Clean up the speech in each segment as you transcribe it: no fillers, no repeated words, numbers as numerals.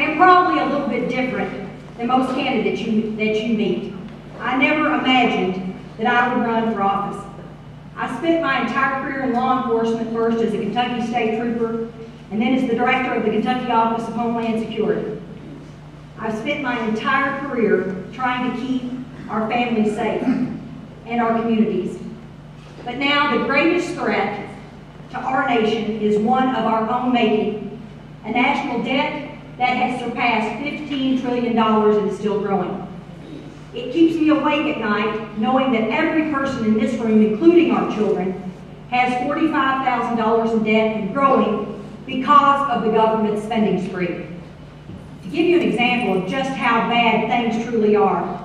I am probably a little bit different than most candidates that you meet. I never imagined that I would run for office. I spent my entire career in law enforcement, first as a Kentucky State Trooper, and then as the director of the Kentucky Office of Homeland Security. I've spent my entire career trying to keep our families safe and our communities. But now the greatest threat to our nation is one of our own making, a national debt that has surpassed $15 trillion and is still growing. It keeps me awake at night knowing that every person in this room, including our children, has $45,000 in debt and growing because of the government's spending spree. To give you an example of just how bad things truly are,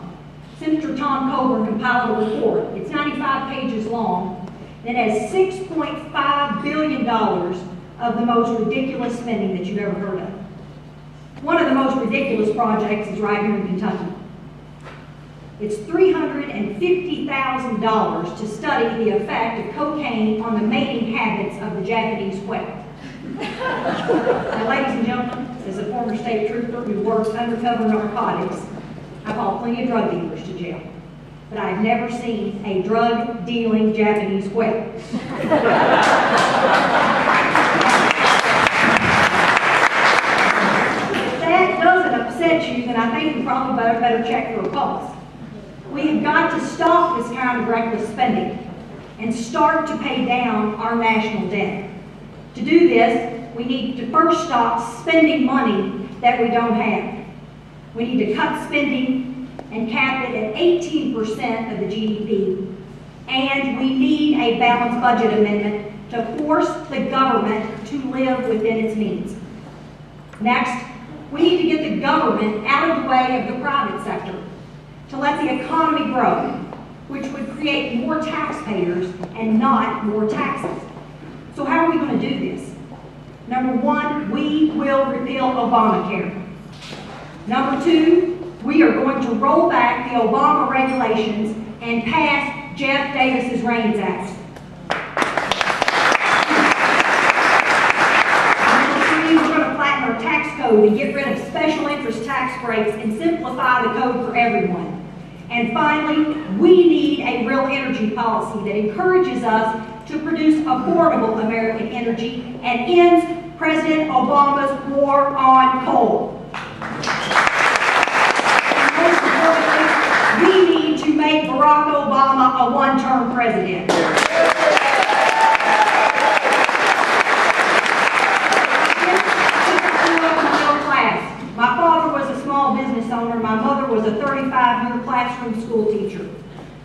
Senator Tom Coburn compiled a report. It's 95 pages long that has $6.5 billion of the most ridiculous spending that you've ever heard of. One of the most ridiculous projects is right here in Kentucky. It's $350,000 to study the effect of cocaine on the mating habits of the Japanese whale. Now, ladies and gentlemen, as a former state trooper who works undercover narcotics, I've hauled plenty of drug dealers to jail, but I've never seen a drug-dealing Japanese whale. If that doesn't upset you, then I think we probably better check for a pulse. We have got to stop this kind of reckless spending and start to pay down our national debt. To do this, we need to first stop spending money that we don't have. We need to cut spending and cap it at 18% of the GDP. And we need a balanced budget amendment to force the government to live within its means. Next, we need to get the government out of the way of the private sector to let the economy grow, which would create more taxpayers and not more taxes. So how are we going to do this? Number one, we will repeal Obamacare. Number two, we are going to roll back the Obama regulations and pass Jeff Davis's REINS Act. Number three, we're going to flatten our tax code and get rid of special interest tax breaks and simplify the code for everyone. And finally, we need a real energy policy that encourages us to produce affordable American energy and ends President Obama's war on coal. And most importantly, we need to make Barack Obama a one-term president. My father was a small business owner. My mother was a 35-year classroom school teacher.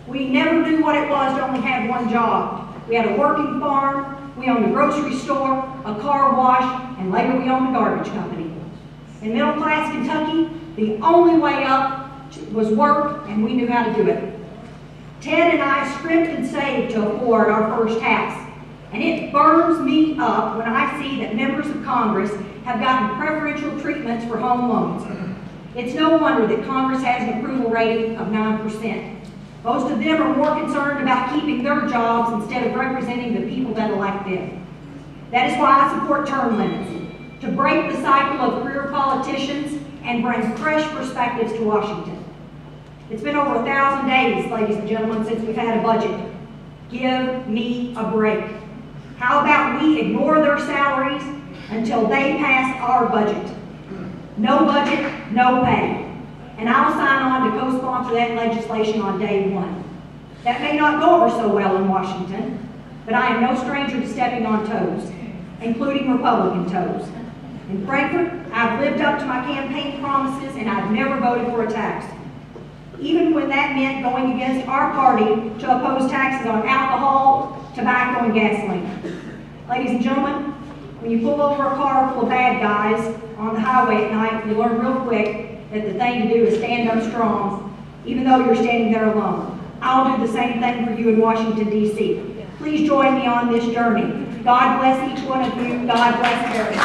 We never knew what it was to only have one job. We had a working farm, we owned a grocery store, a car wash, and later we owned a garbage company. In middle-class Kentucky, the only way up was work, and we knew how to do it. Ted and I scrimped and saved to afford our first house. And it burns me up when I see that members of Congress have gotten preferential treatments for home loans. It's no wonder that Congress has an approval rating of 9%. Most of them are more concerned about keeping their jobs instead of representing the people that elect them. That is why I support term limits, to break the cycle of career politicians and bring fresh perspectives to Washington. It's been over 1,000 days, ladies and gentlemen, since we've had a budget. Give me a break. How about we ignore their salaries until they pass our budget? No budget, no pay. And I'll sign on to co-sponsor that legislation on day one. That may not go over so well in Washington, but I am no stranger to stepping on toes, including Republican toes. In Frankfort, I've lived up to my campaign promises and I've never voted for a tax, even when that meant going against our party to oppose taxes on alcohol, tobacco, and gasoline. Ladies and gentlemen, when you pull over a car full of bad guys on the highway at night, you learn real quick that the thing to do is stand up strong, even though you're standing there alone. I'll do the same thing for you in Washington, D.C. Please join me on this journey. God bless each one of you. God bless America.